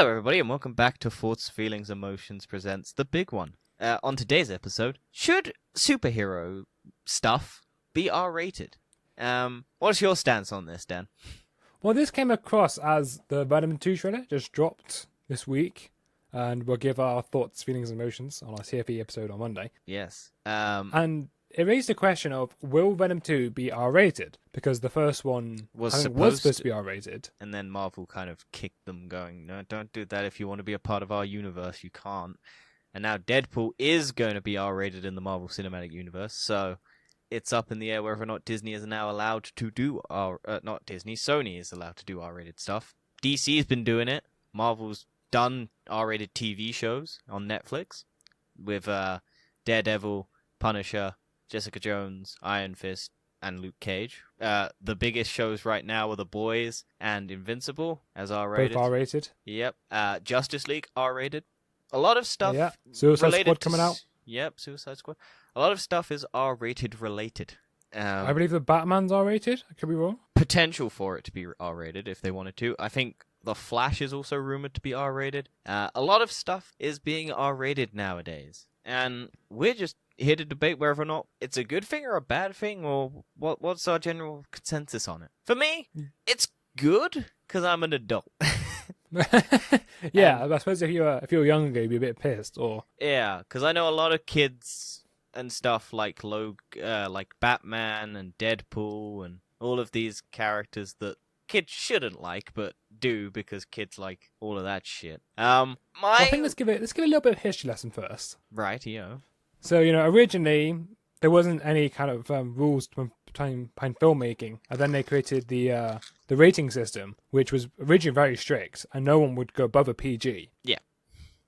Hello, everybody, and welcome back to Thoughts, Feelings, Emotions presents The Big One. On today's episode, should superhero stuff be R-rated? What's your stance on this, Dan? Well, this came across as the Venom 2 trailer just dropped this week, and we'll give our thoughts, feelings, and emotions on our TFE episode on Monday. Yes. And it raised the question of, will Venom 2 be R-rated? Because the first one Was was supposed supposed to be R-rated. And then Marvel kind of kicked them, going, no, don't do that. If you want to be a part of our universe, you can't. And now Deadpool is going to be R-rated in the Marvel Cinematic Universe, so it's up in the air whether or not Disney is now allowed to do not Disney, Sony is allowed to do R-rated stuff. DC's been doing it. Marvel's done R-rated TV shows on Netflix with Daredevil, Punisher, Jessica Jones, Iron Fist, and Luke Cage. The biggest shows right now are The Boys and Invincible as R-rated. Both R-rated. Yep. Justice League R-rated. A lot of stuff. Yeah. Suicide related Squad to coming out. Yep, Suicide Squad. A lot of stuff is R-rated related. I believe the Batman's R-rated. I could be wrong. Potential for it to be R-rated if they wanted to. I think The Flash is also rumored to be R-rated. A lot of stuff is being R-rated nowadays. And we're just here to debate whether or not it's a good thing or a bad thing, or what's our general consensus on it. For me, it's good because I'm an adult. Yeah, I suppose if you were younger, you'd be a bit pissed. Or Yeah, because I know a lot of kids and stuff like like Batman and Deadpool and all of these characters that kids shouldn't like, but do because kids like all of that shit. I think let's give it a little bit of history lesson first. Right, yeah. So, originally, there wasn't any kind of rules behind filmmaking. And then they created the rating system, which was originally very strict, and no one would go above a PG. Yeah.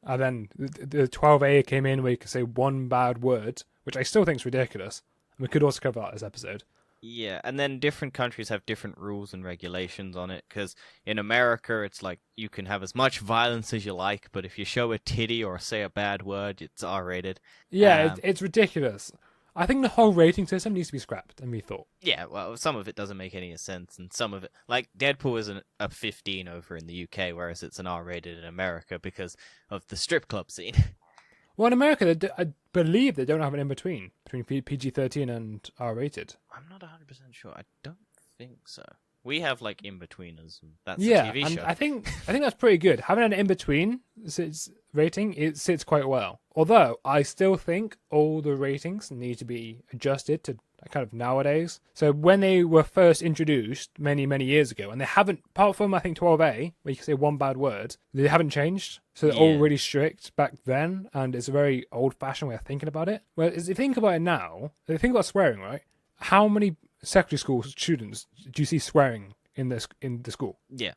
And then the 12A came in where you could say one bad word, which I still think is ridiculous. And we could also cover that this episode. Yeah, and then different countries have different rules and regulations on it, because in America, it's like you can have as much violence as you like, but if you show a titty or say a bad word, it's R-rated. Yeah, it's ridiculous. I think the whole rating system needs to be scrapped and rethought. Yeah, well, some of it doesn't make any sense, and some of it, like Deadpool is a 15 over in the UK, whereas it's an R-rated in America because of the strip club scene. Well, in America, I believe they don't have an in-between between PG-13 and R-rated. I'm not 100% sure. I don't think so. We have like in-betweeners. That's Yeah, a TV and show. I think that's pretty good. Having an in-between rating, it sits quite well. Although, I still think all the ratings need to be adjusted to kind of nowadays. So when they were first introduced many, many years ago, and they haven't, apart from I think 12A, where you can say one bad word, they haven't changed. So they're all really strict back then, and it's a very old-fashioned way of thinking about it. Whereas if you think about it now, if you think about swearing, right? How many secondary school students do you see swearing in the school? Yeah.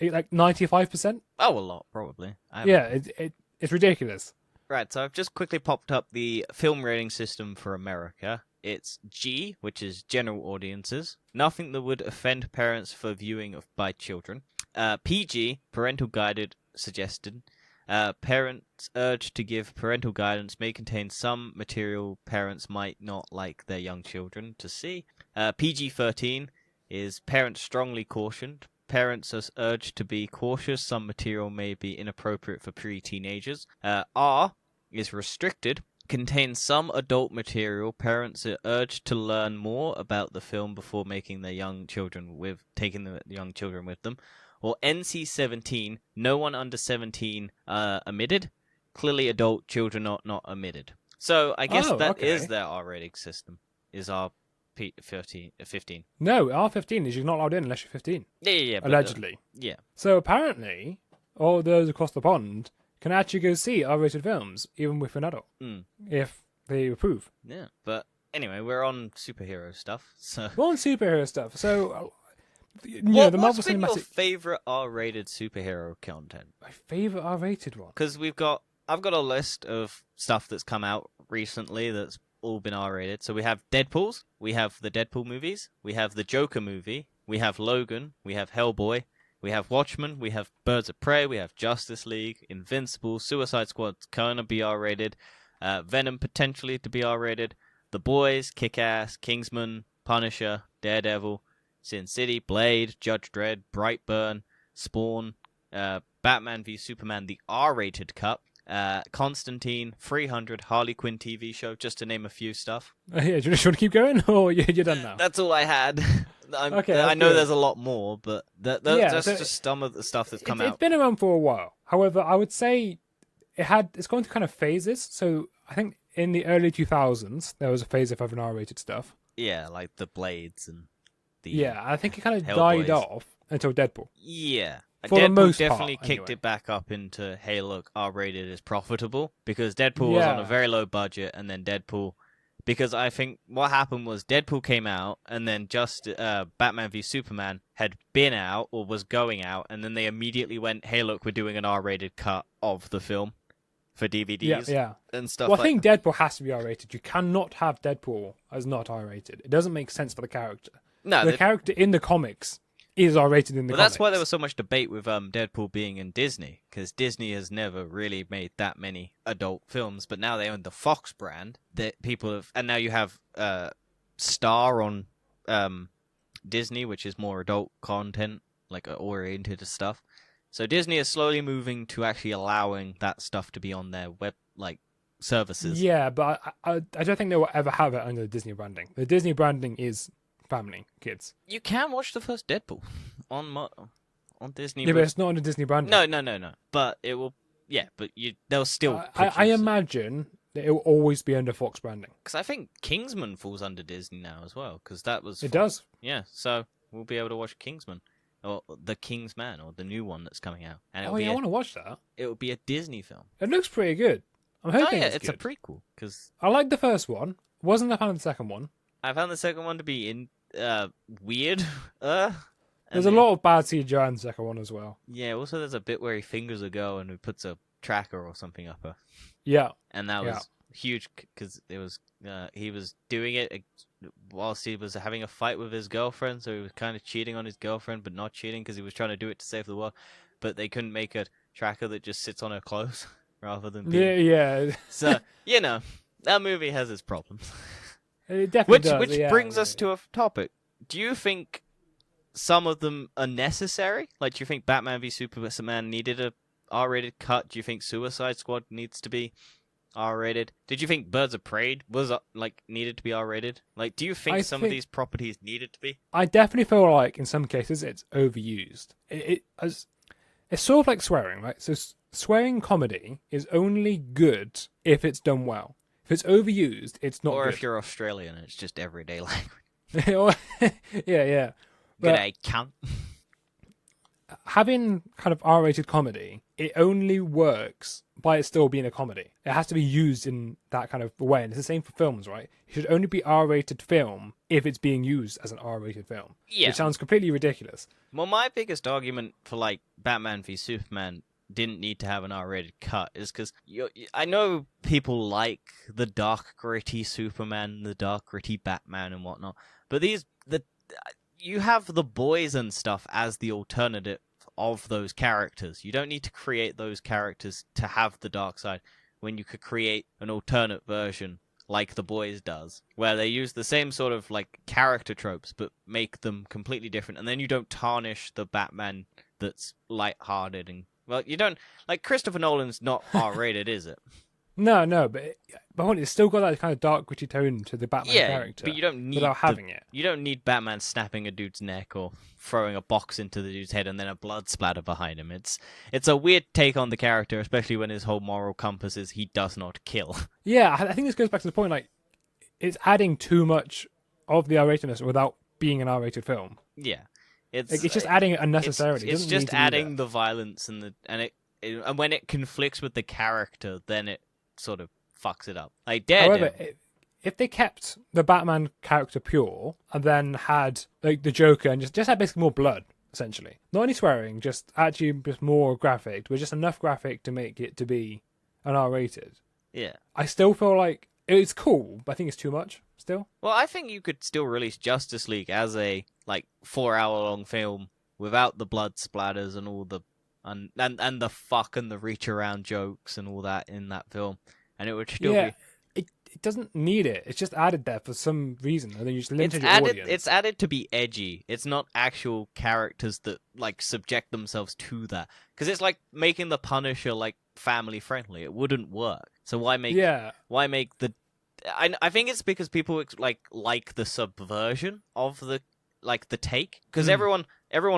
Like 95%? Oh, a lot, probably. Yeah, it's ridiculous. Right, so I've just quickly popped up the film rating system for America. It's G, which is general audiences. Nothing that would offend parents for viewing by children. PG, parental guided, suggested. Parents urged to give parental guidance may contain some material parents might not like their young children to see. PG-13 is parents strongly cautioned. Parents are urged to be cautious. Some material may be inappropriate for pre-teenagers. R is restricted. Contains some adult material. Parents are urged to learn more about the film before taking the young children with them. Or NC-17, no one under 17 omitted. Clearly adult children are not omitted. So I guess that is their R-rating system, is R-15. No, R-15 is you're not allowed in unless you're 15. Yeah. Allegedly. Yeah. So apparently, all those across the pond can actually go see R-rated films, even with an adult, if they approve. Yeah, but anyway, we're on superhero stuff, so... We're on superhero stuff, so... the Marvel what's been Cinematic... your favourite R-rated superhero content? My favourite R-rated one? Because I've got a list of stuff that's come out recently that's all been R-rated. So we have Deadpool's, we have the Deadpool movies, we have the Joker movie, we have Logan, we have Hellboy, we have Watchmen, we have Birds of Prey, we have Justice League, Invincible, Suicide Squad's gonna be R-rated, Venom potentially to be R-rated, The Boys, Kick-Ass, Kingsman, Punisher, Daredevil, Sin City, Blade, Judge Dredd, Brightburn, Spawn, Batman v Superman, the R-rated cut, Constantine, 300, Harley Quinn TV show, just to name a few stuff. Yeah, do you want to keep going, or you're done now? That's all I had. Okay, I know good. there's a lot more, but that's just some of the stuff that's come It's out. been around for a while. However, I would say it's gone through kind of phases. So I think in the early 2000s there was a phase of having R-rated stuff. Yeah, like the Blades and the Yeah, I think it kind of Hellboys. died off until Deadpool. Yeah. For the Deadpool most definitely part, kicked anyway. it back up into, hey, look, R-rated is profitable, because Deadpool was on a Yeah. very low budget, and then Deadpool, because I think what happened was Deadpool came out, and then just Batman v Superman had been out, or was going out, and then they immediately went, hey, look, we're doing an R-rated cut of the film for DVDs Yeah. and stuff Well, I like think Deadpool has to be R-rated. You cannot have Deadpool as not R-rated. It doesn't make sense for the character. No, The character in the comics is R-rated in the but comics. that's why there was so much debate with Deadpool being in Disney, because Disney has never really made that many adult films, but now they own the Fox brand that people have, and now you have Star on Disney, which is more adult content, like oriented stuff. So Disney is slowly moving to actually allowing that stuff to be on their web services. Yeah, but I don't think they will ever have it under the Disney branding. The Disney branding is family, kids. You can watch the first Deadpool on Disney. Yeah, but it's not under Disney branding. No. But it will. Yeah, but they'll still. I imagine that it will always be under Fox branding. Because I think Kingsman falls under Disney now as well. Because that was. It does. Yeah, so we'll be able to watch Kingsman, or The Kingsman, or the new one that's coming out, and Oh yeah, I want to watch that. it will be a Disney film. It looks pretty good. I'm Oh hoping yeah, it's it's a good. prequel. Because I like the first one. Wasn't a fan of the second one. I found the second one to be weird. There's a lot of bad CGI in the second one as well. Yeah. Also, there's a bit where he fingers a girl and he puts a tracker or something up her. Yeah. And that Yeah. was huge because it was he was doing it whilst he was having a fight with his girlfriend, so he was kind of cheating on his girlfriend, but not cheating because he was trying to do it to save the world. But they couldn't make a tracker that just sits on her clothes rather than being... Yeah. So that movie has its problems. It definitely does. Which brings us to a topic. Do you think some of them are necessary? Like, do you think Batman v Superman needed a R-rated cut? Do you think Suicide Squad needs to be R-rated? Did you think Birds of Prey was needed to be R-rated? Like, do you think some of these properties needed to be? I definitely feel like in some cases it's overused. It's sort of like swearing, right? So swearing comedy is only good if it's done well. If it's overused, it's not Or good. if you're Australian, it's just everyday language. yeah. Good But day, cunt. having kind of R-rated comedy, it only works by it still being a comedy. It has to be used in that kind of way. And it's the same for films, right? It should only be R-rated film if it's being used as an R-rated film. Yeah. Which sounds completely ridiculous. Well, my biggest argument for like Batman v Superman didn't need to have an R-rated cut is because I know people like the dark, gritty Superman, the dark, gritty Batman, and whatnot, but you have the boys and stuff as the alternative of those characters. You don't need to create those characters to have the dark side when you could create an alternate version like the boys does, where they use the same sort of like character tropes but make them completely different, and then you don't tarnish the Batman that's lighthearted and you don't like Christopher Nolan's not R-rated, is it? No, but it's still got that kind of dark, gritty tone to the Batman Yeah, character. but you don't need without having it. You don't need Batman snapping a dude's neck or throwing a box into the dude's head and then a blood splatter behind him. It's a weird take on the character, especially when his whole moral compass is he does not kill. Yeah, I think this goes back to the point, like, it's adding too much of the R-ratedness without being an R-rated film. Yeah, it's just adding it unnecessarily. It's just adding the violence and and when it conflicts with the character, then it sort of fucks it up. Like Daredevil. However, if they kept the Batman character pure and then had like the Joker and just had basically more blood, essentially, not any swearing, just more graphic, but just enough graphic to make it to be an R-rated. Yeah. I still feel like it's cool, but I think it's too much still. Well, I think you could still release Justice League as a 4-hour-long film without the blood splatters and all the and the fuck and the reach around jokes and all that in that film, and it would still be. it doesn't need it. It's just added there for some reason, and then you just limited your audience. It's added to be edgy. It's not actual characters that like subject themselves to that. Because it's like making the Punisher like family friendly. It wouldn't work. So why make the? I think it's because people like the subversion of the take, because everyone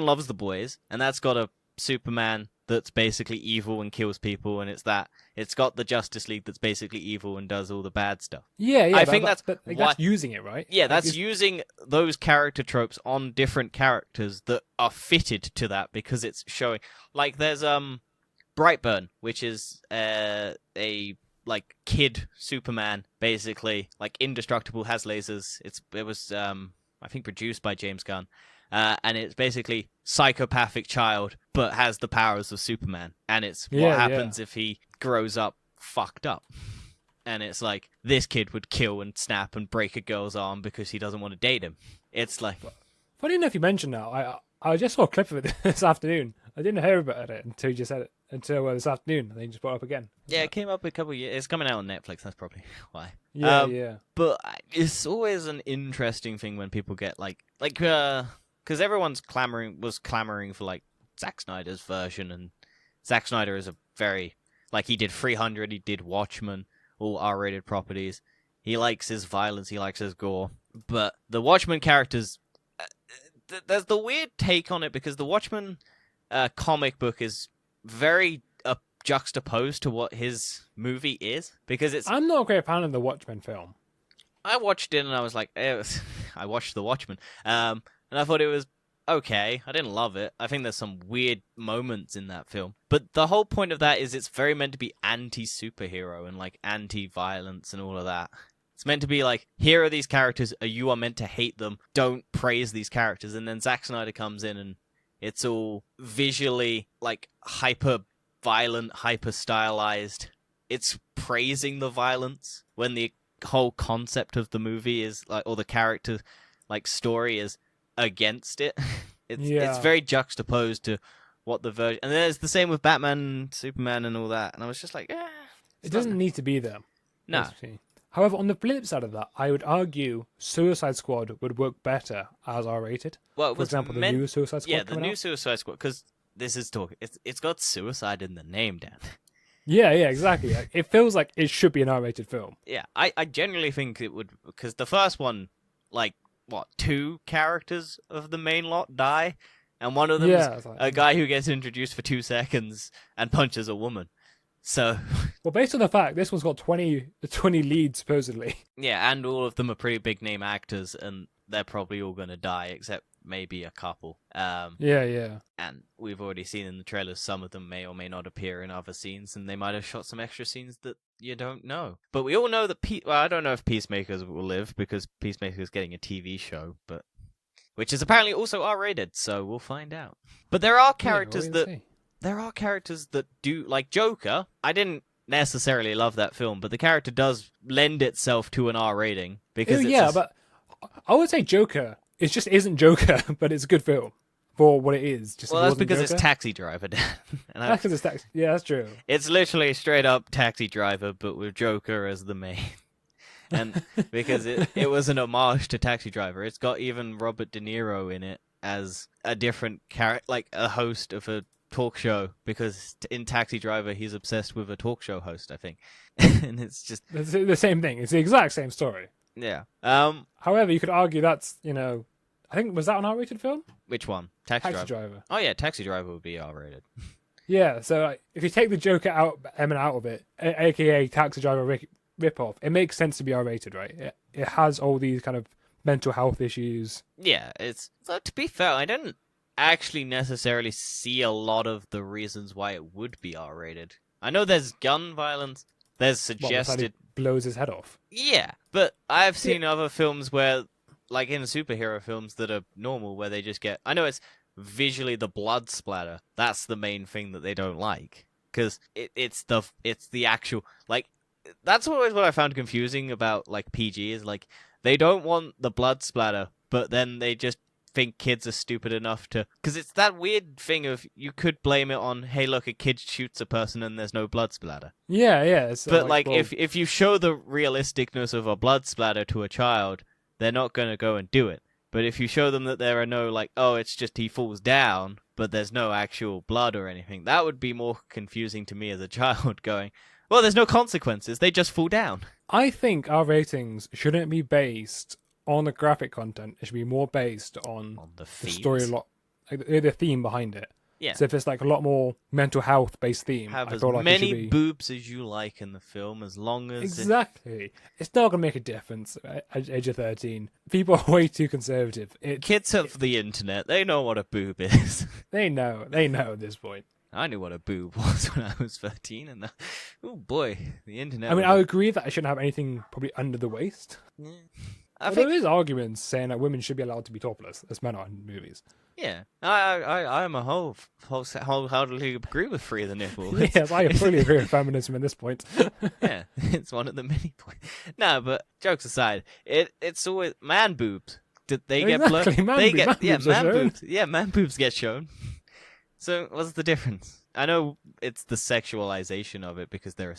loves The Boys, and that's got a Superman that's basically evil and kills people, and it's got the Justice League that's basically evil and does all the bad stuff. Yeah. I think that's using it, right? Yeah, that's using those character tropes on different characters that are fitted to that, because it's showing, like, there's Brightburn, which is a like kid Superman, basically, like indestructible, has lasers. It was I think produced by James Gunn. And it's basically psychopathic child, but has the powers of Superman. And it's what happens if he grows up fucked up. And it's like, this kid would kill and snap and break a girl's arm because he doesn't want to date him. It's like... Funny enough you mentioned that. I just saw a clip of it this afternoon. I didn't hear about it until you just said it. Until this afternoon, and then you just brought it up again. Yeah, it came up a couple of years. It's coming out on Netflix, that's probably why. Yeah. But it's always an interesting thing when people get because everyone's clamoring for like Zack Snyder's version, and Zack Snyder is a very, like, he did 300, he did Watchmen, all R-rated properties. He likes his violence, he likes his gore, but the Watchmen characters, there's the weird take on it, because the Watchmen comic book is very juxtaposed to what his movie is, because I'm not a great fan of the Watchmen film. I watched it and I was like, I watched the Watchmen, and I thought it was okay. I didn't love it. I think there's some weird moments in that film, but the whole point of that is it's very meant to be anti-superhero and like anti-violence and all of that. It's meant to be like, here are these characters, you are meant to hate them, don't praise these characters. And then Zack Snyder comes in and it's all visually like hyper violent, hyper stylized. It's praising the violence when the whole concept of the movie is like, or the character like story is against it. It's very juxtaposed to what the version, and then it's the same with Batman, Superman, and all that. And I was just like, it doesn't need to be there. No. Basically. However, on the flip side of that, I would argue Suicide Squad would work better as R-rated. Well, for example, the new Suicide Squad. Yeah, the new Suicide Squad, because this is talk. It's got suicide in the name, Dan. Yeah, exactly. It feels like it should be an R-rated film. Yeah, I genuinely think it would, because the first one, like, what, 2 characters of the main lot die, and one of them is a guy who gets introduced for 2 seconds and punches a woman. So, well, based on the fact this one's got 20 leads supposedly. Yeah, and all of them are pretty big name actors, and they're probably all going to die except maybe a couple. Yeah. And we've already seen in the trailers some of them may or may not appear in other scenes, and they might have shot some extra scenes that you don't know. But we all know that I don't know if Peacemakers will live, because Peacemaker's getting a TV show, but which is apparently also R-rated, so we'll find out. But there are characters There are characters that do, like Joker. I didn't necessarily love that film, but the character does lend itself to an R rating, because but I would say Joker. It just isn't Joker, but it's a good film for what it is. That's because it's Taxi Driver. That's because it's Taxi. Yeah, that's true. It's literally straight up Taxi Driver, but with Joker as the main. And because it was an homage to Taxi Driver. It's got even Robert De Niro in it as a different character, like a host of a talk show, because in Taxi Driver he's obsessed with a talk show host, I think. And it's just the same thing. It's the exact same story. Yeah. However, you could argue that's, I think, was that an R-rated film? Which one? Taxi Driver. Oh yeah, Taxi Driver would be R-rated. Yeah, so if you take the Joker element out of it, aka Taxi Driver rip-off, it makes sense to be R-rated, right? It has all these kind of mental health issues. Yeah, to be fair, I didn't actually necessarily see a lot of the reasons why it would be R-rated. I know there's gun violence, there's suggested... blows his head off. Yeah, but I've seen other films where, like in superhero films that are normal, where they just get... I know it's visually the blood splatter. That's the main thing that they don't like. Because it's the actual... Like, that's always what I found confusing about, like, PG, is, like, they don't want the blood splatter, but then they just think kids are stupid enough to... Because it's that weird thing of you could blame it on, hey, look, a kid shoots a person and there's no blood splatter. Yeah, yeah. So But, like, well, if you show the realisticness of a blood splatter to a child, they're not going to go and do it. But if you show them that there are no, like, oh, it's just he falls down, but there's no actual blood or anything, that would be more confusing to me as a child, going, well, there's no consequences, they just fall down. I think our ratings shouldn't be based on the graphic content. It should be more based on On the the story, themes. like the theme behind it. Yeah. So if it's like a lot more mental health based theme, Have I as feel like it many should be boobs as you like in the film, as long as... exactly. It's not gonna make a difference at age of 13. People are way too conservative. Kids have the internet, they know what a boob is. They know at this point. I knew what a boob was when I was 13, and oh boy, the internet... I mean, would- I agree that I shouldn't have anything probably under the waist. Yeah. I Although think, there is arguments saying that women should be allowed to be topless, as men are in movies. yeah, I'm a wholeheartedly agree with free of the nipple. It's- Yes, I fully agree with feminism at this point. yeah, it's one of the many points. No, but jokes aside, it's always man boobs. Did they get blurred? Exactly, man They boob- get man yeah, boobs are man shown. boobs. Yeah, man boobs get shown. So what's the difference? I know it's the sexualization of it because they're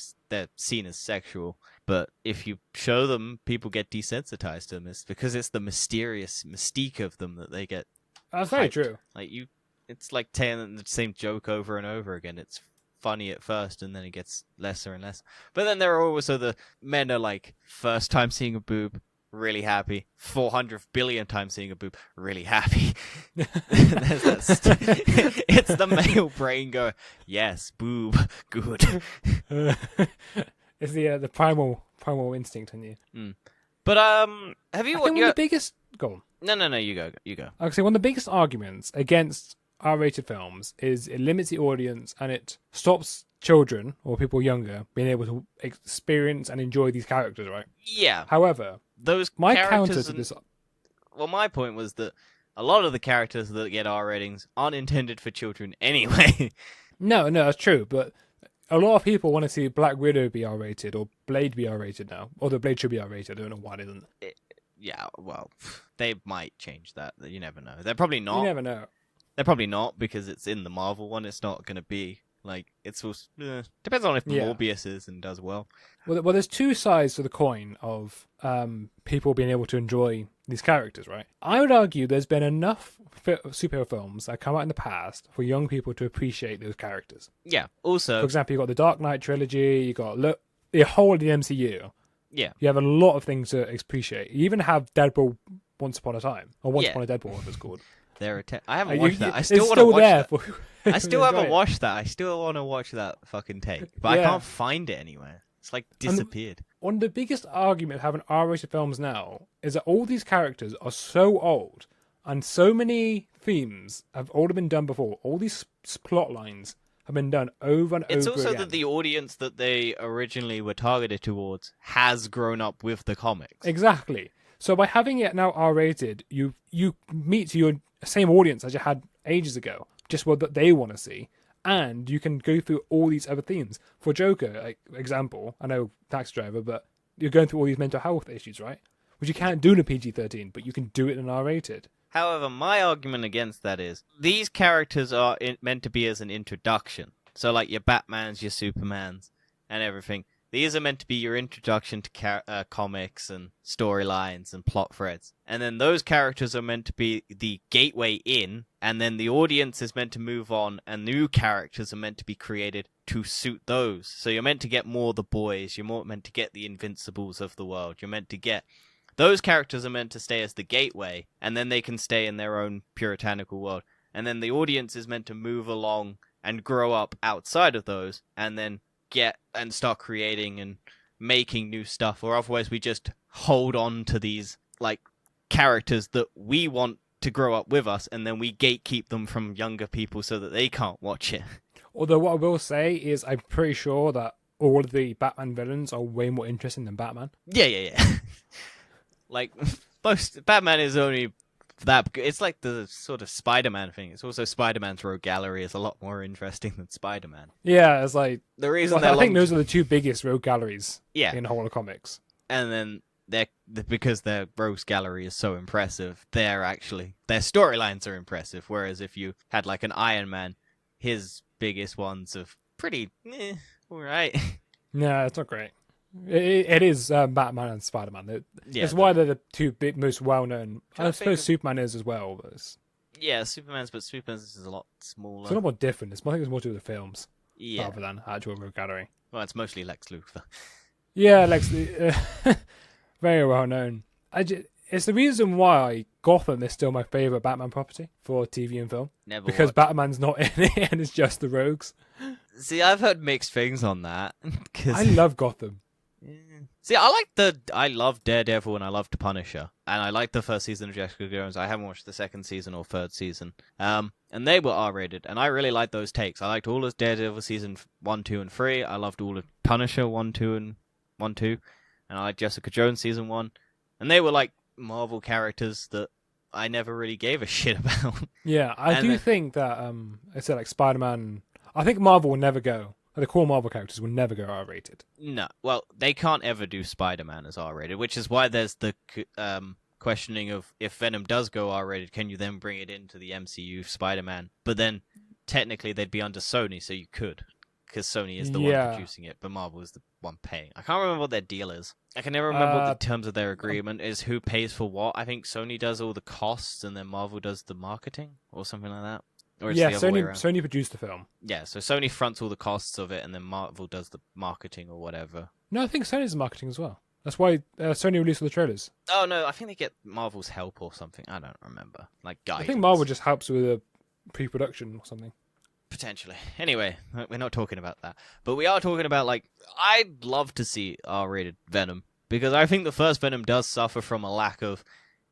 seen as sexual, but if you show them, people get desensitized to them. It's because it's the mysterious mystique of them that they get. That's very hyped. true. Like it's like telling the same joke over and over again. It's funny at first, and then it gets lesser and less. But then there are also the men are like first time seeing a boob, really happy. 400 billion times seeing a boob, really happy. There's that it's the male brain going, yes, boob, good. It's the primal instinct in you. But have you I what? think one of the biggest go on. No, you go. Like I say, one of the biggest arguments against R-rated films is it limits the audience and it stops children or people younger being able to experience and enjoy these characters, right? Yeah, However, those my characters counter to and- this, Well, my point was that a lot of the characters that get R ratings aren't intended for children anyway. no, that's true, but a lot of people want to see Black Widow be R-rated or Blade be R-rated now. Although Blade should be R-rated, I don't know why it isn't. Yeah, well, they might change that. You never know. They're probably not. You never know. They're probably not because it's in the Marvel one. It's not going to be like it's supposed. Depends on if Yeah. Morbius is and does well. Well, there's two sides to the coin of people being able to enjoy these characters, right? I would argue there's been enough superhero films that come out in the past for young people to appreciate those characters. Yeah. For Also, example, you got the Dark Knight trilogy, you got the whole of the MCU. yeah, You have a lot of things to appreciate. You even have Deadpool Once Upon a Time, or Once Yeah. Upon a Deadpool, what it's called. I haven't You- watched that. I it's still want to watch there that. for- I still haven't enjoy it. watched that. I still want to watch that fucking take, but I Yeah. can't find it anywhere. It's like disappeared. One of the biggest arguments of having R-rated films now is that all these characters are so old, and so many themes have already been done before. All these plot lines have been done over and It's over also again. that the audience that they originally were targeted towards has grown up with the comics. Exactly. So by having it now R-rated, you meet your same audience as you had ages ago, just what that they want to see, and you can go through all these other themes. For Joker, like example, I know Taxi Driver, but you're going through all these mental health issues, right? Which you can't do in a PG-13, but you can do it in R-rated. However, my argument against that is these characters are meant to be as an introduction. So, like your Batmans, your Supermans, and everything. These are meant to be your introduction to comics and storylines and plot threads. And then those characters are meant to be the gateway in, and then the audience is meant to move on, and new characters are meant to be created to suit those. So you're meant to get more the boys, you're more meant to get the Invincibles of the world, you're meant to get... Those characters are meant to stay as the gateway, and then they can stay in their own puritanical world. And then the audience is meant to move along and grow up outside of those, and then get and start creating and making new stuff. Or otherwise we just hold on to these, like, characters that we want to grow up with us, and then we gatekeep them from younger people so that they can't watch it. Although what I will say is I'm pretty sure that all of the Batman villains are way more interesting than Batman. Yeah. Like, most Batman is only that. It's like the sort of Spider-Man thing. It's also Spider-Man's rogue gallery is a lot more interesting than Spider-Man. Yeah, it's like... The reason Well, they're I think long- those are the two biggest rogue galleries yeah, in the whole of comics. and then because their rogues gallery is so impressive, their storylines are impressive. Whereas if you had like an Iron Man, his biggest ones are pretty all right. No, it's not great. It is Batman and Spider-Man. Yeah, That's why they're the two most well-known. Trying I to think suppose of- Superman is as well, but it's Superman's is a lot smaller. a lot more different. I think it's more to do with the films Yeah, rather than actual rogue gallery. well, it's mostly Lex Luthor. Yeah, Lex, very well known. It's the reason why Gotham is still my favorite Batman property for TV and film, Never because watched- Batman's not in it and it's just the rogues. See, I've heard mixed things on that. 'Cause- I love Gotham. See, I love Daredevil and I loved Punisher, and I liked the first season of Jessica Jones. I haven't watched the second season or third season. And they were R-rated, and I really liked those takes. I liked all of Daredevil season 1, 2, and 3. I loved all of Punisher 1, 2, and 2, and I liked Jessica Jones season 1. And they were like Marvel characters that I never really gave a shit about. Yeah, I And do think that I said like Spider-Man. I think Marvel will never go. The core Marvel characters will never go R-rated. No, well, they can't ever do Spider-Man as R-rated, which is why there's the questioning of if Venom does go R-rated, can you then bring it into the MCU Spider-Man? But then technically they'd be under Sony, so you could, because Sony is the one producing it, but Marvel is the one paying. I can't remember what their deal is. I can never remember what the terms of their agreement is. Who pays for what? I think Sony does all the costs, and then Marvel does the marketing, or something like that. Or it's Yeah, the other way around. Sony produced the film. Yeah, so Sony fronts all the costs of it, and then Marvel does the marketing or whatever. No, I think Sony's marketing as well. That's why Sony released all the trailers. Oh no, I think they get Marvel's help or something. I don't remember. Like guidance. I think Marvel just helps with the pre-production or something. Potentially. Anyway, we're not talking about that. But we are talking about, like, I'd love to see R-rated Venom. Because I think the first Venom does suffer from a lack of...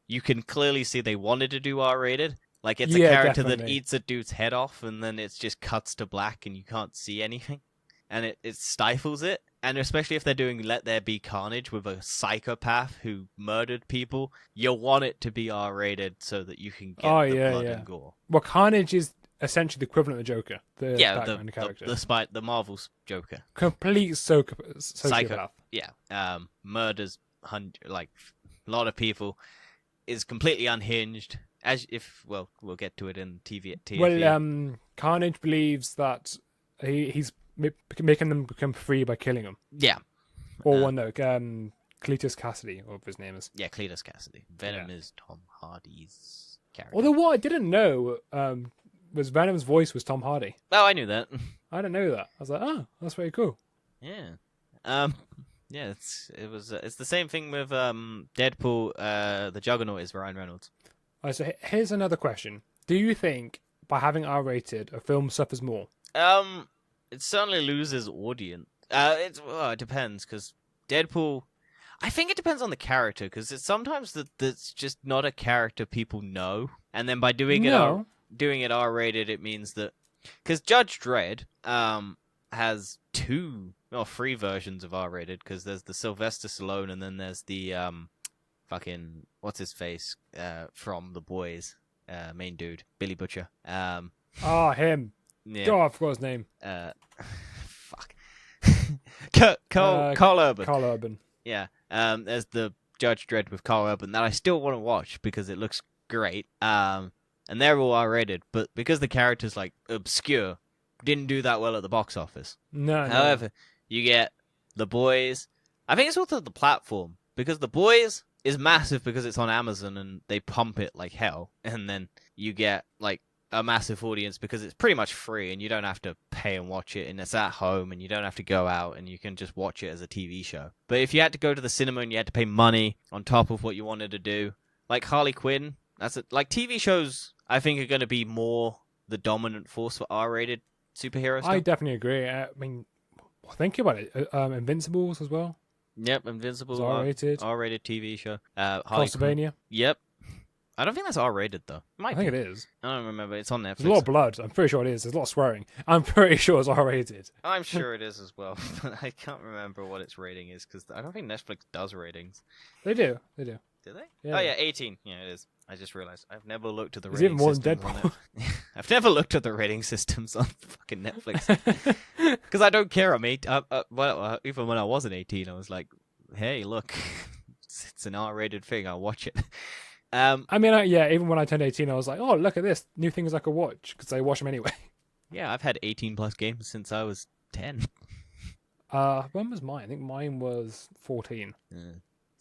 You can clearly see they wanted to do R-rated. Like, it's a character that definitely. eats a dude's head off, and then it just cuts to black, and you can't see anything. And it stifles it. And especially if they're doing Let There Be Carnage with a psychopath who murdered people, you'll want it to be R-rated so that you can get blood and gore. Well, Carnage is essentially the equivalent of the Joker. The Batman character. The Marvel's Joker. Complete sociopath. Yeah. Murders like a lot of people, is completely unhinged. We'll get to it in TFE. Well, Carnage believes that he's making them become free by killing them. Yeah. Or Cletus Cassidy, or whatever his name is. Yeah, Cletus Cassidy. Venom is Tom Hardy's character. Although what I didn't know was Venom's voice was Tom Hardy. Oh, I knew that. I didn't know that. I was like, oh, that's very cool. Yeah. Yeah, it's the same thing with Deadpool. The Juggernaut is Ryan Reynolds. All right, so here's another question: do you think by having R-rated, a film suffers more? It certainly loses audience. It depends, because Deadpool. I think it depends on the character, because it's sometimes that's just not a character people know, and then by doing it R-rated, it means that because Judge Dredd has 2 or 3 versions of R-rated, because there's the Sylvester Stallone, and then there's the fucking what's his face from The Boys, main dude, Billy Butcher. Him. Yeah. Oh, I forgot his name. Fuck. Carl Urban. Carl Urban. Yeah. There's the Judge Dredd with Carl Urban that I still want to watch because it looks great. And they're all R-rated, but because the character's like obscure, didn't do that well at the box office. No. However, you get The Boys. I think it's also the platform, because The Boys is massive because it's on Amazon and they pump it like hell, and then you get like a massive audience because it's pretty much free and you don't have to pay and watch it, and it's at home and you don't have to go out and you can just watch it as a TV show. But if you had to go to the cinema and you had to pay money on top of what you wanted to do, like Harley Quinn, like TV shows I think are going to be more the dominant force for R-rated superhero stuff. I definitely agree. I mean, think about it. Invincibles as well. Yep, Invincible, R-rated. R-rated TV show. Castlevania. Yep. I don't think that's R-rated though. I think it is. I don't remember. It's on Netflix. There's a lot of blood. I'm pretty sure it is. There's a lot of swearing. I'm pretty sure it's R-rated. I'm sure it is as well, but I can't remember what its rating is because I don't think Netflix does ratings. They do. Do they? Yeah. Oh yeah, 18. Yeah, it is. I just realized I've never looked at the It's rating even more than systems on Deadpool. it. I've never looked at the rating systems on fucking Netflix because I don't care. I'm 8. Even when I wasn't 18, I was like, "Hey, look, It's an R-rated thing. I'll watch it. I mean, yeah, even when I turned 18, I was like, oh, look at this. New things I could watch, because I watch them anyway. Yeah, I've had 18 plus games since I was 10. When was mine? I think mine was 14. Yeah.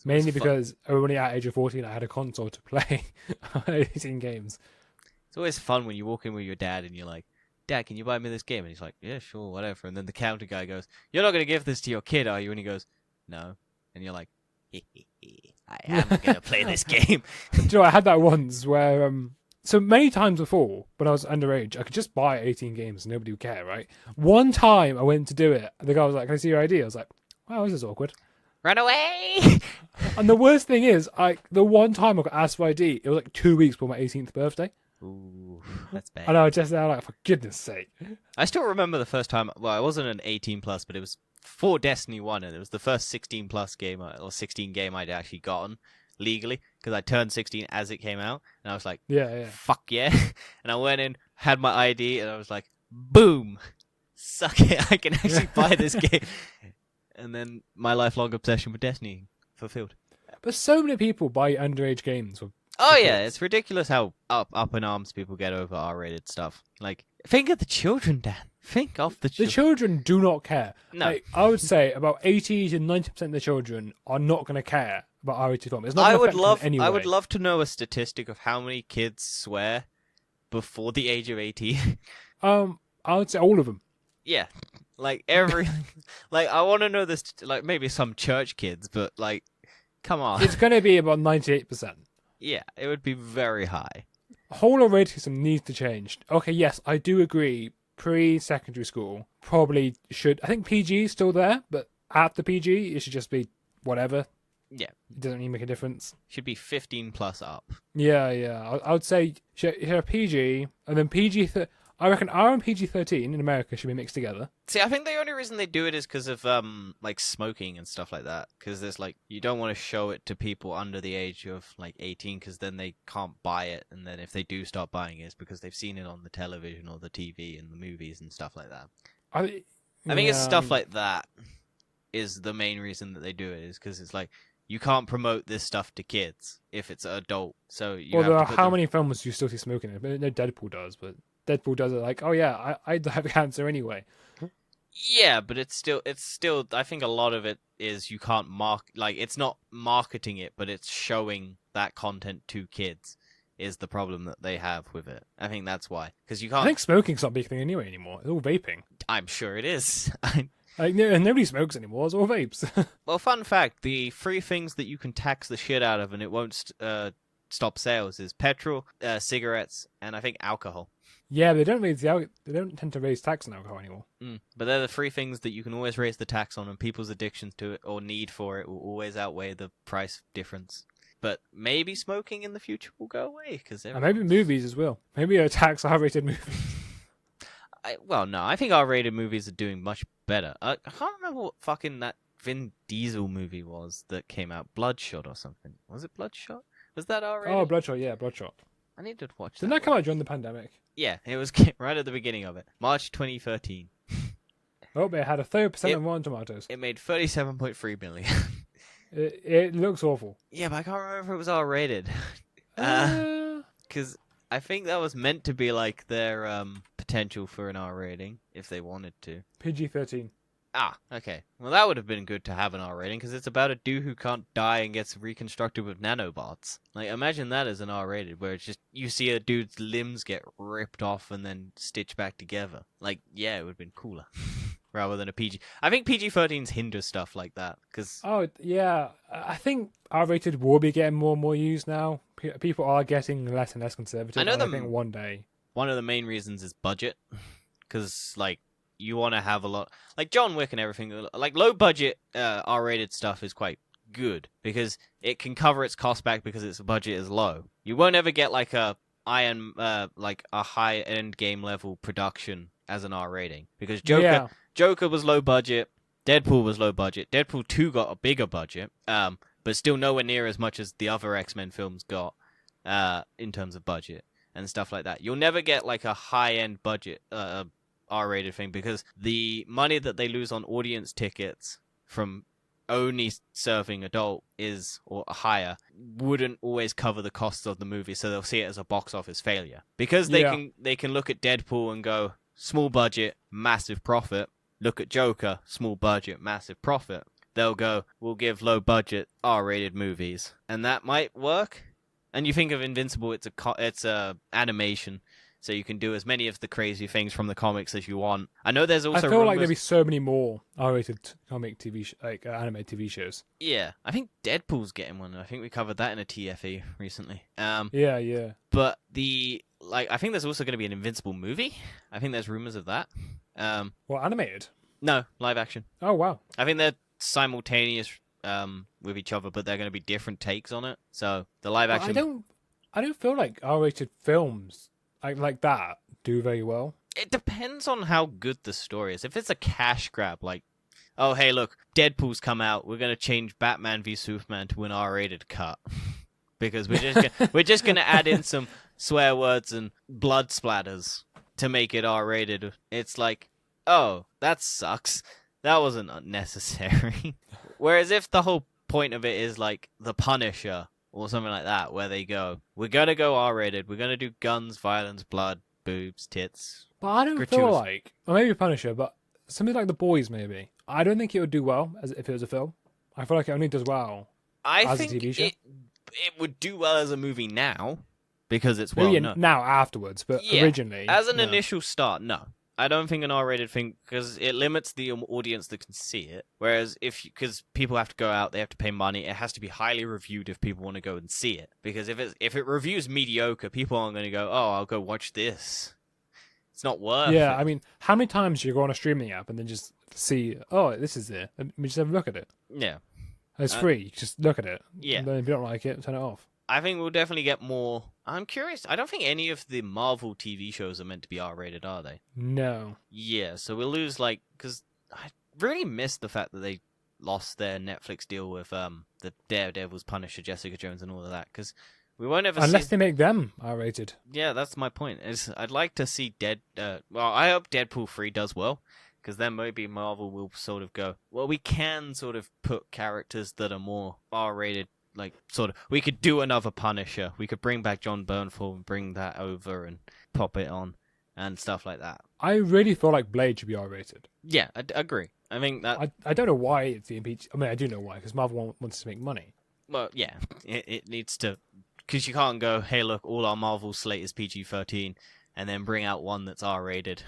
Mainly because only at age of 14, I had a console to play 18 games. It's always fun when you walk in with your dad and you're like, Dad, can you buy me this game? And he's like, yeah, sure, whatever. And then the counter guy goes, you're not going to give this to your kid, are you? And he goes, no. And you're like, I am going to play this game. Do you know, I had that once where, so many times before, when I was underage, I could just buy 18 games and nobody would care, right? One time I went to do it, the guy was like, can I see your ID? I was like, wow, this is awkward. Run away! And the worst thing is, the one time I got asked for ID, it was like 2 weeks before my 18th birthday. Ooh, that's bad. And I was just there like, for goodness sake. I still remember the first time, well, I wasn't an 18 plus, but it was for Destiny 1, and it was the first 16 plus game, or 16 game I'd actually gotten legally, because I turned 16 as it came out, and I was like, Yeah. fuck yeah. And I went in, had my ID, and I was like, boom! Suck it, I can actually buy this game. And then my lifelong obsession with Destiny fulfilled. But so many people buy underage games. Oh yeah, it's ridiculous how up in arms people get over R-rated stuff. Like, think of the children, Dan. Think of the children. The children do not care. No. Like, I would say about 80 to 90% of the children are not going to care about R-rated film. It's not I going to affect them in any I way. would love to know a statistic of how many kids swear before the age of 18. I would say all of them. Yeah. Like every like I want to know this, like maybe some church kids, but like come on. It's going to be about 98%. Yeah, it would be very high. The whole rating system needs to change. Okay, yes, I do agree. Pre-secondary school probably should. I think PG is still there, but after PG, it should just be whatever. Yeah. It doesn't really make a difference. Should be 15 plus up. Yeah. I would say here PG, and then PG. I reckon R and PG-13 in America should be mixed together. See, I think the only reason they do it is because of like smoking and stuff like that. Because there's like you don't want to show it to people under the age of like 18, because then they can't buy it, and then if they do start buying it, it's because they've seen it on the television or the TV and the movies and stuff like that. I think it's stuff like that is the main reason that they do it, is because it's like you can't promote this stuff to kids if it's an adult. So you Well, have to how many films do you still see smoking in it? No, Deadpool does, but Deadpool does it like, oh yeah, I have cancer anyway. Yeah, but it's still. I think a lot of it is you can't it's not marketing it, but it's showing that content to kids is the problem that they have with it. I think that's why, because you can't. I think smoking's not a big thing anyway anymore. It's all vaping. I'm sure it is. Like nobody smokes anymore. It's all vapes. Well, fun fact: the three things that you can tax the shit out of and it won't stop sales is petrol, cigarettes, and I think alcohol. Yeah, they don't tend to raise tax on alcohol anymore. But they're the three things that you can always raise the tax on, and people's addictions to it or need for it will always outweigh the price difference. But maybe smoking in the future will go away because and maybe movies as well. Maybe a tax R-rated movies. No, I think R-rated movies are doing much better. I can't remember what fucking that Vin Diesel movie was that came out, Bloodshot or something. Was it Bloodshot? Was that R-rated? Oh, Bloodshot, yeah, Bloodshot. I need to watch that. Didn't that come out during the pandemic? Yeah, it was right at the beginning of it. March 2013. Oh, it had a 30% on Rotten Tomatoes. It made 37.3 million. It looks awful. Yeah, but I can't remember if it was R-rated. Because I think that was meant to be like their potential for an R rating, if they wanted to. PG-13. Ah, okay. Well, that would have been good to have an R rating, because it's about a dude who can't die and gets reconstructed with nanobots. Like, imagine that as an R rated, where it's just, you see a dude's limbs get ripped off and then stitched back together. Like, yeah, it would have been cooler. Rather than a PG. I think PG-13s hinder stuff like that, because... Oh, yeah. I think R-rated will be getting more and more used now. People are getting less and less conservative. I think one day... One of the main reasons is budget. Because, like, you want to have a lot... Like, John Wick and everything, like, low-budget R-rated stuff is quite good, because it can cover its cost back because its budget is low. You won't ever get, like, a high-end game level production as an R rating. Because Joker was low budget, Deadpool was low budget, Deadpool 2 got a bigger budget, but still nowhere near as much as the other X-Men films got in terms of budget and stuff like that. You'll never get like a high-end budget R-rated thing, because the money that they lose on audience tickets from only serving adult is or higher wouldn't always cover the costs of the movie, so they'll see it as a box office failure because they can look at Deadpool and go small budget, massive profit. Look at Joker, small budget, massive profit. They'll go, we'll give low budget R-rated movies, and that might work. And you think of Invincible, it's a animation, so you can do as many of the crazy things from the comics as you want. I know there's also I feel like there'd be so many more R-rated comic TV anime TV shows. Yeah, I think Deadpool's getting one. I think we covered that in a TFE recently. Yeah. But I think there's also going to be an Invincible movie. I think there's rumors of that. Well, animated? No, live action. Oh wow. I think they're simultaneous with each other, but they're going to be different takes on it. So the live action. I don't feel like R-rated films like that do very well. It depends on how good the story is. If it's a cash grab, like, oh hey look, Deadpool's come out, we're going to change Batman v Superman to an R-rated cut because we're just going to add in some swear words and blood splatters to make it R-rated. It's like, oh, that sucks. That wasn't unnecessary. Whereas if the whole point of it is like The Punisher or something like that, where they go, we're going to go R-rated, we're going to do guns, violence, blood, boobs, tits. But I don't gratuitous. feel like, or maybe Punisher, but something like The Boys maybe. I don't think it would do well as if it was a film. I feel like it only does well I as a think TV show. it would do well as a movie now because it's well Maybe known. now afterwards, but Yeah, originally as an no. initial start, no. I don't think an R-rated thing because it limits the audience that can see it. Whereas because people have to go out, they have to pay money. It has to be highly reviewed if people want to go and see it. Because if it reviews mediocre, people aren't going to go, oh, I'll go watch this. It's not worth it. Yeah, I mean, how many times do you go on a streaming app and then just see, oh, this is there, and just have a look at it? Yeah. It's free. You just look at it. Yeah. And then if you don't like it, turn it off. I think we'll definitely get more. I'm curious. I don't think any of the Marvel TV shows are meant to be R-rated, are they? No. Yeah, so we'll lose, because I really missed the fact that they lost their Netflix deal with the Daredevils, Punisher, Jessica Jones, and all of that, because we won't ever Unless see... they make them R-rated. Yeah, that's my point. I'd like to see I hope Deadpool 3 does well, because then maybe Marvel will sort of go, well, we can sort of put characters that are more R-rated, we could do another Punisher. We could bring back John Bernthal and bring that over and pop it on and stuff like that. I really feel like Blade should be R-rated. Yeah, I agree. I think that... I don't know why it's the impeach. I mean, I do know why, because Marvel wants to make money. Well, yeah, it needs to... Because you can't go, hey, look, all our Marvel slate is PG-13, and then bring out one that's R-rated,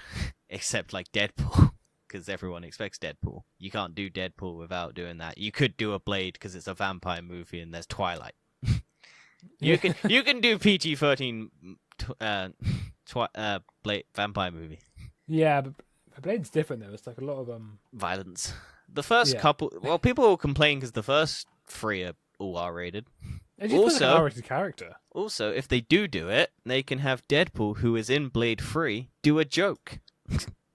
except, Deadpool, because everyone expects Deadpool. You can't do Deadpool without doing that. You could do a Blade, because it's a vampire movie, and there's Twilight. You can do PG-13 Blade vampire movie. Yeah, but Blade's different, though. It's like a lot of... Violence. The first couple... Well, people will complain because the first three are all R-rated. It just feels like an R-rated character. Also, if they do it, they can have Deadpool, who is in Blade 3, do a joke.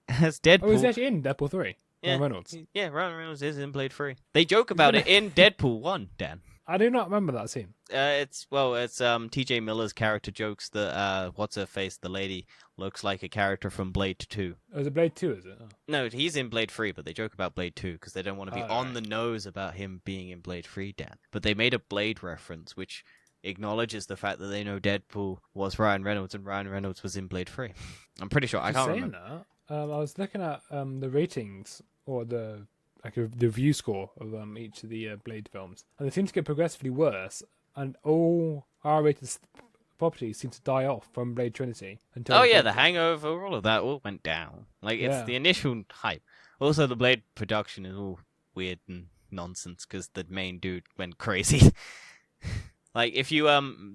As Deadpool... Oh, he's actually in Deadpool 3. Yeah. Ryan Reynolds. Yeah, Ryan Reynolds is in Blade 3. They joke about it in Deadpool 1, Dan. I do not remember that scene. It's T.J. Miller's character jokes that, what's-her-face, the lady, looks like a character from Blade 2. Oh, is it Blade 2, is it? Oh. No, he's in Blade 3, but they joke about Blade 2 because they don't want to be on the nose about him being in Blade 3, Dan. But they made a Blade reference, which acknowledges the fact that they know Deadpool was Ryan Reynolds and Ryan Reynolds was in Blade 3. I'm pretty sure. I can't remember. That, I was looking at the ratings or the review score of each of the Blade films, and they seem to get progressively worse, and all R-rated properties seem to die off from Blade Trinity. Until The Hangover, all of that all went down. It's the initial hype. Also, the Blade production is all weird and nonsense because the main dude went crazy. If you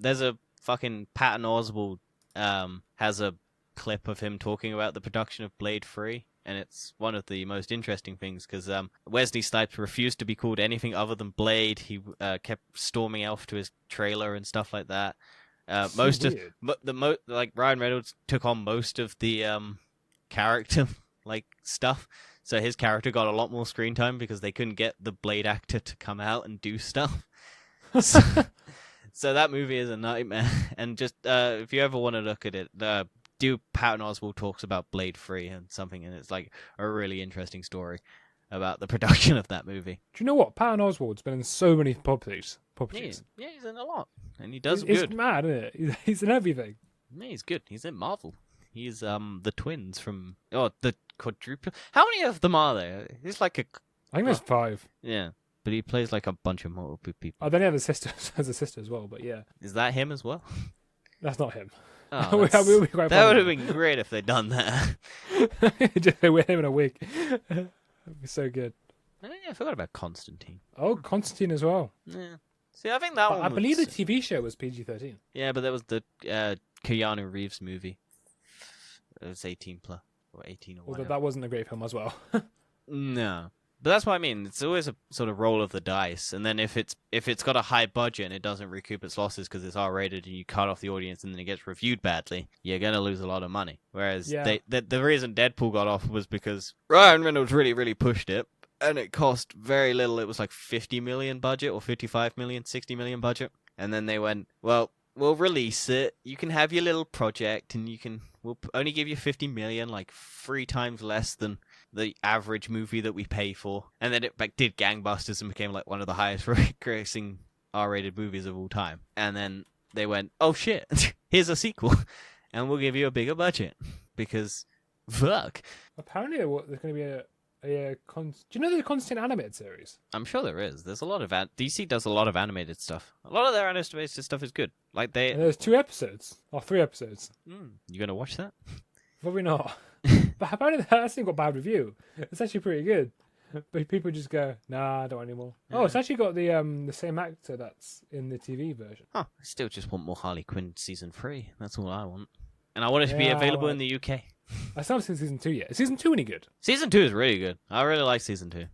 there's a fucking Patton Oswalt has a clip of him talking about the production of Blade 3. And it's one of the most interesting things because Wesley Snipes refused to be called anything other than Blade. He kept storming off to his trailer and stuff like that. Ryan Reynolds took on most of the character stuff, so his character got a lot more screen time because they couldn't get the Blade actor to come out and do stuff. So that movie is a nightmare. And just if you ever want to look at it, Patton Oswalt talks about Blade 3 and something, and it's a really interesting story. about the production of that movie. Do you know what? Patton Oswalt's been in so many properties. Yeah, he's in a lot, and he does It's good. mad, isn't it? He's in everything. Yeah, he's good. He's in Marvel. He's the twins from the quadruple. How many of them are there? He's like I think there's 5. yeah, but he plays like a bunch of multiple people. Oh, then he has a sister. Has a sister as well, but yeah, Is that him as well? that's not him. Oh, We'll be quite that would funny. have been great if they'd done that. Just with him in a wig. That'd be so good. Yeah, I forgot about Constantine. Oh, Constantine as well. Yeah. See, I think that But one. I believe the was... TV show was PG-13. Yeah, but there was the Keanu Reeves movie. It was 18 plus or 18 or Although whatever. that wasn't a great film as well. No, but that's what I mean. It's always a sort of roll of the dice, and then if it's got a high budget and it doesn't recoup its losses because it's R-rated and you cut off the audience and then it gets reviewed badly, you're gonna lose a lot of money. Whereas Yeah. the reason Deadpool got off was because Ryan Reynolds really pushed it, and it cost very little. It was like 50 million budget or 55 million, 60 million budget, and then they went, well, we'll release it. You can have your little project, and we'll only give you 50 million, like 3 times less than the average movie that we pay for. And then it did gangbusters and became like one of the highest grossing R-rated movies of all time. And then they went, oh shit, here's a sequel, and we'll give you a bigger budget because fuck. Apparently, there's going to be do you know the Constantine animated series? I'm sure there is. There's a lot of DC does a lot of animated stuff. A lot of their animated stuff is good. Like And there's 2 episodes or 3 episodes. You gonna watch that? Probably not. But apparently that thing got bad review. It's actually pretty good. But people just go, nah, I don't want any more. Oh, it's actually got the same actor that's in the TV version. Huh. I still just want more Harley Quinn season 3. That's all I want. And I want it to be Yeah, available well, in the UK. I still haven't seen season 2 yet. Is season 2 any good? Season 2 is really good. I really like season 2.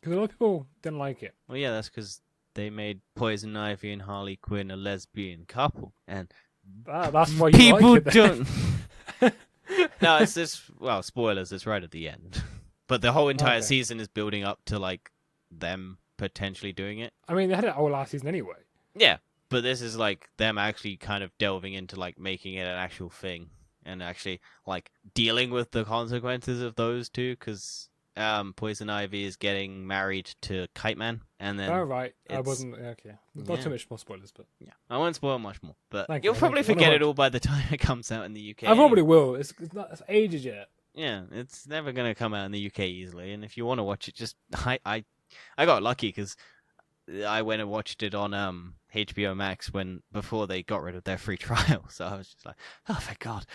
Because a lot of people didn't like it. Well, yeah, that's because they made Poison Ivy and Harley Quinn a lesbian couple. And That's why you people like it then. don't. No, it's this. Well, spoilers. It's right at the end, but the whole entire Okay. season is building up to like them potentially doing it. I mean, they had it all last season anyway. Yeah, but this is like them actually kind of delving into like making it an actual thing and actually like dealing with the consequences of those two. Because Poison Ivy is getting married to Kite Man, and then Oh, right. I it's- wasn't... Okay. Not Yeah. too much more spoilers, but... yeah, I won't spoil much more. But Thank you'll you, probably thank you. forget Wanna it all by the time it comes out in the UK. I probably will. It's ages yet. Yeah, it's never gonna come out in the UK easily. And if you want to watch it, just I got lucky because I went and watched it on HBO Max before they got rid of their free trial. So I was just like, oh thank God.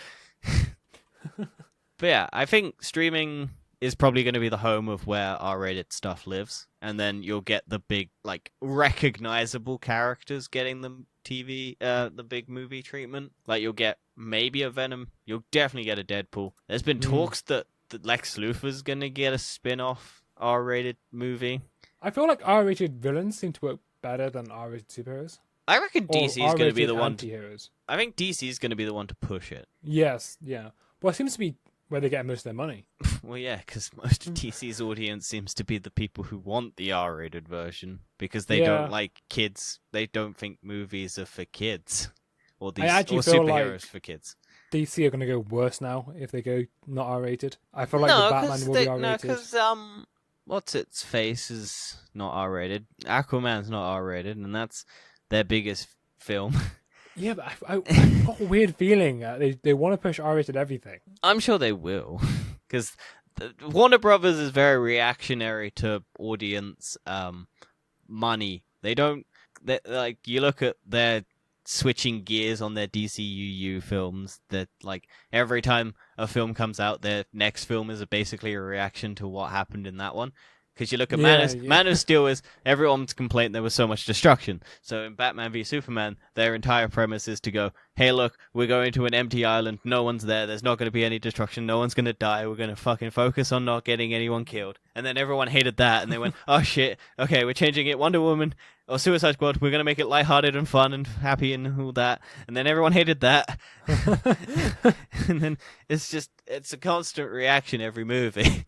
But yeah, I think streaming is probably going to be the home of where R-rated stuff lives, and then you'll get the big like recognizable characters getting the big movie treatment. Like you'll get maybe a Venom, you'll definitely get a Deadpool. There's been talks that Lex Luthor's going to get a spin-off R-rated movie. I feel like R-rated villains seem to work better than R-rated superheroes. I reckon DC is going to be the one. Anti-heroes. I think DC is going to be the one to push it. Yes, yeah. Well, it seems to be where they get most of their money. Well, yeah, because most of DC's audience seems to be the people who want the R-rated version because they Yeah. don't like kids. They don't think movies are for kids or I actually or feel superheroes like- for kids. DC are going to go worse now if they go not R-rated. I feel like No, the Batman will be R-rated. because what's its face is not R-rated. Aquaman's not R-rated, and that's their biggest film. Yeah, but I've got a weird feeling they want to push R-rated everything. I'm sure they will, because Warner Brothers is very reactionary to audience money. They don't like you look at their switching gears on their DCUU films. That like every time a film comes out, their next film is basically a reaction to what happened in that one. Because you look at Man of Steel is everyone's complaint there was so much destruction. So in Batman v Superman, their entire premise is to go, hey look, we're going to an empty island, no one's there, there's not going to be any destruction, no one's going to die, we're going to fucking focus on not getting anyone killed. And then everyone hated that, and they went, oh shit, okay, we're changing it, Wonder Woman or Suicide Squad, we're going to make it lighthearted and fun and happy and all that. And then everyone hated that. And then it's a constant reaction every movie.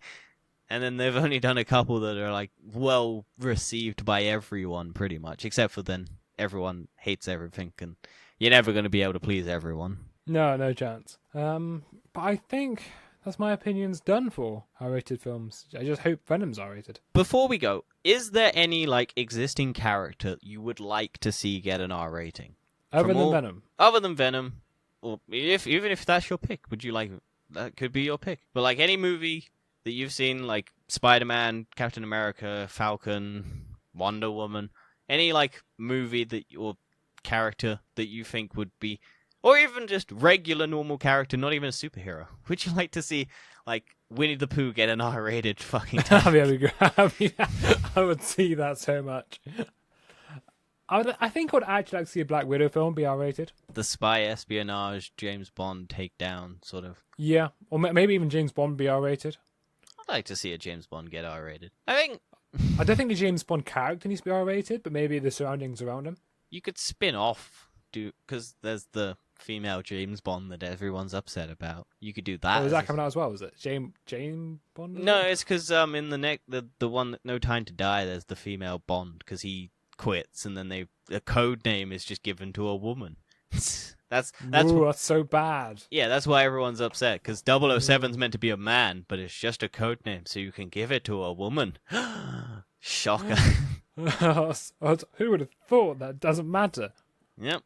And then they've only done a couple that are like well received by everyone, pretty much, except for then everyone hates everything, and you're never going to be able to please everyone. No chance. But I think That's my opinions done for R-rated films. I just hope Venom's R-rated. Before we go, is there any like existing character you would like to see get an R rating? Other From than all- Venom. Other than Venom, or even if that's your pick, would you like that could be your pick? But like any movie that you've seen, like Spider-Man, Captain America, Falcon, Wonder Woman, any like movie that or character that you think would be, or even just regular normal character, not even a superhero, would you like to see like Winnie the Pooh get an R-rated fucking That'd tag? be great. I would see that so much. I think I would actually like to see a Black Widow film be R-rated. The spy espionage, James Bond takedown sort of. Yeah, or maybe even James Bond be R-rated. I'd like to see a James Bond get R-rated. I think I don't think the James Bond character needs to be R-rated, but maybe the surroundings around him. you could spin off, because there's the female James Bond that everyone's upset about. You could do that. Oh, is as that a- coming out as well? Is it James Bond? No, it's because in the one that No Time to Die, there's the female Bond because he quits, and then the code name is just given to a woman. that's Ooh, that's so bad. yeah, that's why everyone's upset because 007's meant to be a man, but it's just a code name, so you can give it to a woman. Shocker. Who would have thought that doesn't matter? Yep.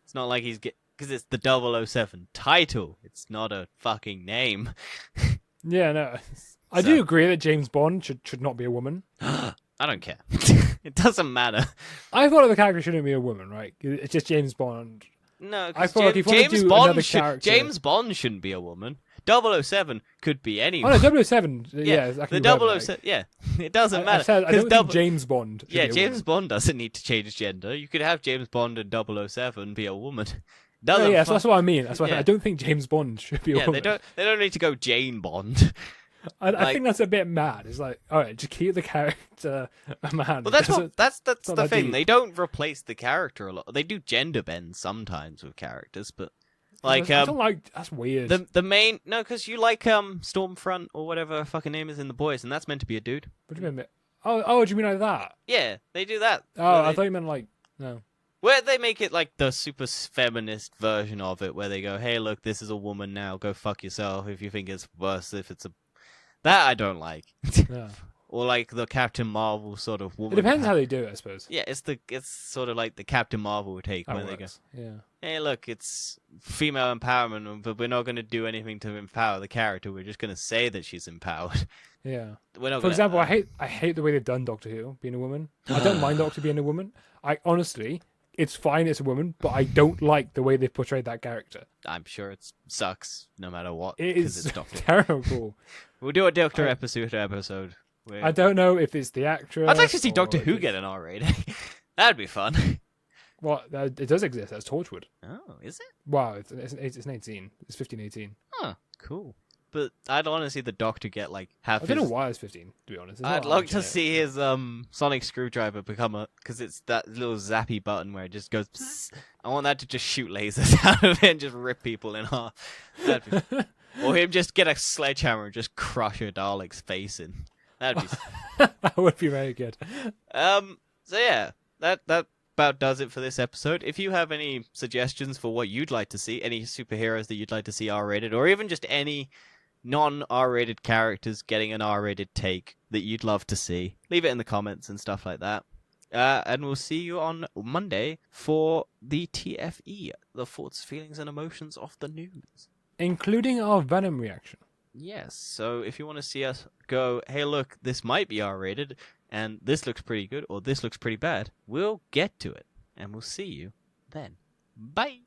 It's not like he's because it's the 007 title. It's not a fucking name. Yeah, no. I So- do agree that James Bond should not be a woman. I don't care. It doesn't matter. I thought the character shouldn't be a woman, right? It's just James Bond. No, I 'cause feel like if you wanna James do Bond another character- James Bond shouldn't be a woman. 007 could be Oh anyone. no, 007. Yeah, exactly. the 007. Yeah, it doesn't matter. I said I 'cause don't double- think James Bond. Should yeah, be a James woman. Bond doesn't need to change gender. You could have James Bond and 007 be a woman. No, Doesn't yeah, fu- that's what I mean. That's why Yeah. I don't think James Bond should be a yeah, woman. they don't need to go Jane Bond. I like- think that's a bit mad. It's like, all right, just keep the character a man. Well, that's Doesn't- that's not the that thing. deep. They don't replace the character a lot. They do gender bend sometimes with characters, but like I don't like. That's weird. the main no, because you like Stormfront or whatever her fucking name is in The Boys, and that's meant to be a dude. What do you mean? Oh, do you mean like that? Yeah, they do that. Oh, where I they, thought you meant like no. where they make it like the super feminist version of it, where they go, "Hey, look, this is a woman now. Go fuck yourself if you think it's worse if it's a." That I don't like. Yeah. Or like the Captain Marvel sort of It woman. depends how they do it, I suppose. Yeah, it's sort of like the Captain Marvel take How where it they go, works. Yeah. hey, look, it's female empowerment, but we're not going to do anything to empower the character. We're just going to say that she's empowered. Yeah. We're not. For gonna, example, I hate the way they've done Doctor Who being a woman. I don't mind Doctor being a woman. I honestly, it's fine it's a woman, but I don't like the way they portrayed that character. I'm sure it sucks no matter what. It 'cause is it's Doctor. terrible. We'll do a Doctor I- episode. Where... I don't know if it's the actress. I'd like to see or Doctor if Who it's- get an R rating. That'd be fun. Well, it does exist. That's Torchwood. Oh, is it? Wow, it's an 18. It's 1518. Huh, cool. But I'd want to see the Doctor get like have. I don't know his- why it's 15. To be honest, There's I'd not like much to in it. see his sonic screwdriver become a because it's that little zappy button where it just goes. Psst. I want that to just shoot lasers out of it and just rip people in half. That'd be... or him just get a sledgehammer and just crush a Dalek's face in. That'd be. That would be very good. So yeah, that about does it for this episode. If you have any suggestions for what you'd like to see, any superheroes that you'd like to see R-rated, or even just any non-R-rated characters getting an R-rated take that you'd love to see, leave it in the comments and stuff like that. And we'll see you on Monday for the TFE, the thoughts, feelings, and emotions of the news. Including our Venom reaction. Yes, so if you want to see us go, hey, look, this might be R-rated, and this looks pretty good, or this looks pretty bad, we'll get to it, and we'll see you then. Bye!